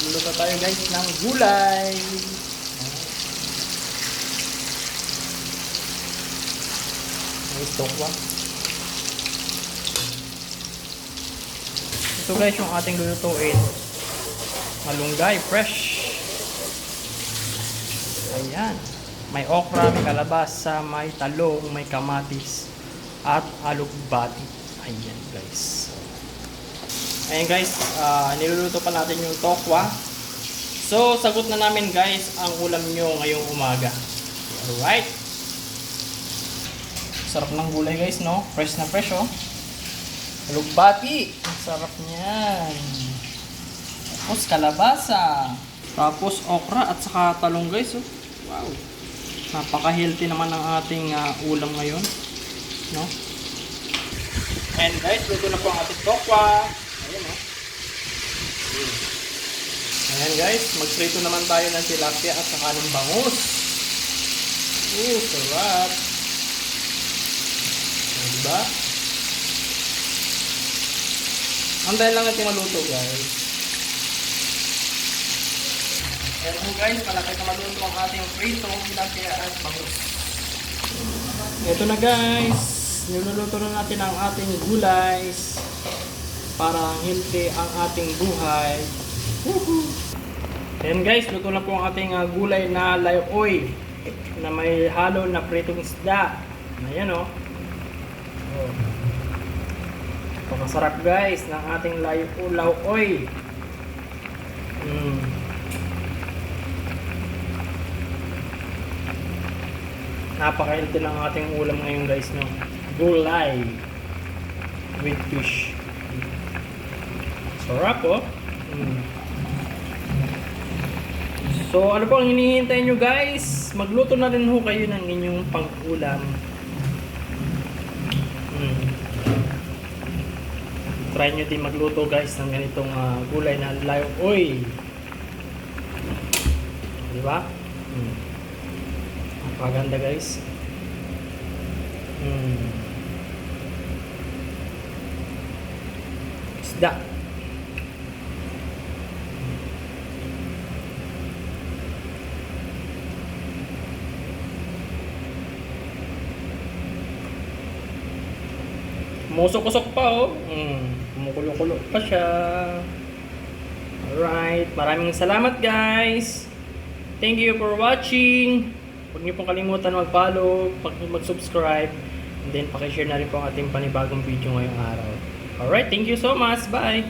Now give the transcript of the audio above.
Magluluto tayo guys ng gulay. May tokwa. Ito guys yung ating lulutuin. Malunggay, fresh. Ayan. May okra, may kalabasa, may talong, may kamatis, at alugbati. Ayan guys. Ayan guys, niluluto pa natin yung tokwa. So, sagot na namin guys ang ulam nyo ngayong umaga. Alright. Sarap ng gulay guys, no? Fresh na fresh, oh. Alugbati. Sarap niyan. Tapos kalabasa. Tapos okra at saka talong guys, oh. Wow. Napaka-healthy naman ng ating ulam ngayon, no? And guys, luto na po ang ating tokwa. Ayan, oh. Ayan guys, magprito naman tayo ng tilapia at saka ng bangus. Sarap. Diba? Antayin lang natin maluto guys. Ayan guys, malapit na maluto ang ating pritong tilapia at bangus. Ito na guys, niluluto na natin ang ating gulay para healthy ang ating buhay. Woohoo! Ayan guys, luto na po ang ating gulay na layoy na may halo na pritong isda. Ayan, oh. Masarap guys ng ating layoy. Napaka-healthy ng ating ulam ngayon guys, no? Gulay with fish. Sarap, oh. So, ano po ang hinihintay nyo guys? Magluto na rin ho kayo ng inyong pang-ulam. Try nyo din magluto guys ng ganitong gulay na layoy. Diba? Napakaganda guys. Isda. Musok-usok pa, oh. Kumukulo-kulo pa siya. Alright. Maraming salamat guys. Thank you for watching. Huwag niyo pong kalimutan mag-follow, mag-subscribe, and then pakishare na rin po ang ating panibagong video ngayong araw. Alright. Thank you so much. Bye!